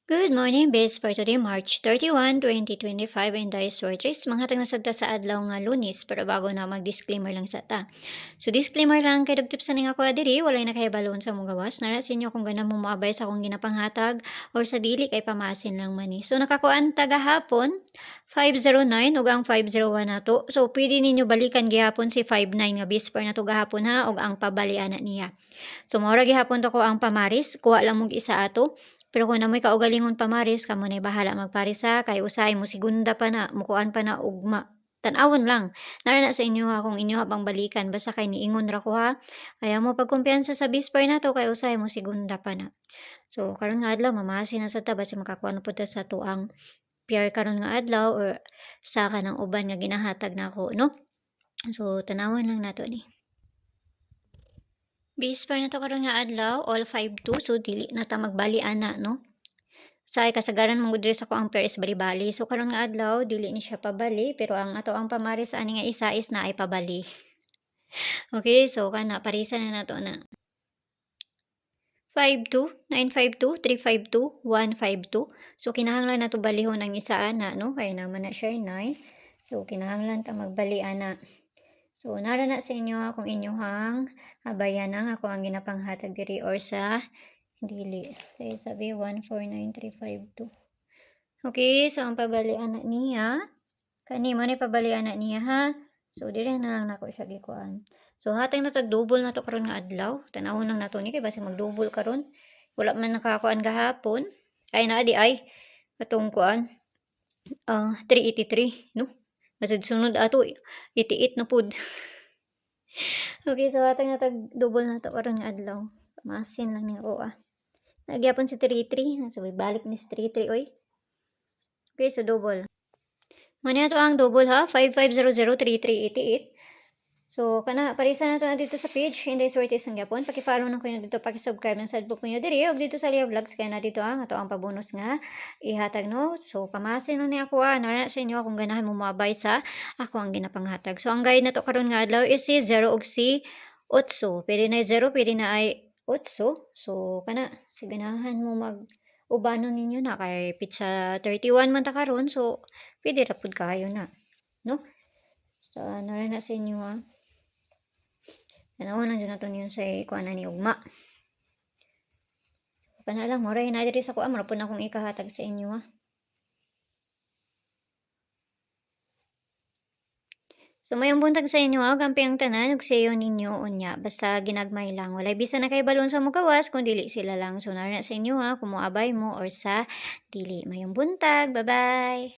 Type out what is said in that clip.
Good morning, bes. For today, March 31, 2025, and dahil sortres, mga tag nasagta sa adlaw nga Lunes, pero bago na mag-disclaimer lang sa ta. So, disclaimer lang, kay dagtip sa ning ako adiri, walay nakahibalon sa mong gawas, nara sa inyo kung ganang mo maabay sa akong ginapanghatag, or sa dili kay pamasin lang mani. So, nakakuan tagahapon, 509, ug ang 501 nato. So, pwede ninyo balikan gihapon si 59 nga bisper nato gahapon ha, ug ang pabalian na niya. So, maura gihapon to ko ang pamaris, kuha lang mong isa ato. Pero kung namoy kaugalingon pamaris, kamo na bahala magparis ha, kay usay mo segunda pa na, mukuan pa na ugma. Tan-awon lang. Nara na sa inyo ha, kung inyo habang balikan, basta kay niingon ra ko ha. Kaya mo pagkumpiyansa sa bisper na to, kay usay mo segunda pa na. So, karon nga adlaw, mamasin na sa ta, basta makakuha na po ta sa tuang PR karon nga adlaw, or sa kanang uban nga ginahatag na ako, no? So, tanawon lang nato ni. Bisper na to karon nga adlaw, all 5-2, so dili na ta magbali ana, no? Sa kasagaran mong diri sa ko ang pair is bali-bali. So karon nga adlaw dili ni siya pabali, pero ang ato ang pamaris ani nga isa is na ay pabali. Okay, so kana parisan na nato na. 5-2, 9-5-2, 3-5-2, 1-5-2. So kinahanglan nato balihon ang isa ana, no? Kaya naman na siya 9. So kinahanglan ta magbali ana. So nara na sa inyo kung inyong habayan ako ang ginapanghatag diri or sa dili. Kaya sabi 149352. Okay, so ang pabalian na niya, kani mo ni pabalian na niya ha. So dire na lang nako siya gikuan. So hatag na tag-double na to karon nga adlaw. Tanawon lang nato ni kay basi mag-double karon. Wala man nakakuan gahapon. Ay naa di ay katong kuan. 383, no? Masud sunod ato 88 na pud. Okay, so hatag na tag-double na to karon nga adlaw. Masin lang ni ako Nagyapon si 33. So balik ni si 33 oy. Okay, so double. Mani ato ang double ha, 55003388. So, kana parisa na to na dito sa page, hindi sortes ang gyapon. Paki-follow na ko nyo dito, paki-subscribe ng sadbo ko nyo diri, og dito sa Lia Vlogs, kaya na dito ang ato ang pabonus nga ihatag no. So, pamasin na ni ako nara sa inyo kung ganahan mo mabay sa ako ang ginapanghatag. So, ang guide na to karon nga adlaw is si 0 og si 8. Pwede na 0, pwede na ay 8. So, kana, si ganahan mo ubanon ninyo na kay pizza 31 man ta karon, so pwede ra pud kayo na, no? So, nara na sa inyo ha. Tanawon lang dyan natin yun sa kuha na ni ugma. So, kana lang, moray na diri sa kuha, mara po na akong ikahatag sa inyo ha. So, mayong buntag sa inyo ha, gampi ang tanan, ug sayo ninyo unya, basta ginagmay lang. Walay bisa na kay balon sa mugawas, kung dili sila lang. So, nara na sa inyo ha, kung moabay mo or sa dili. Mayong buntag, bye-bye!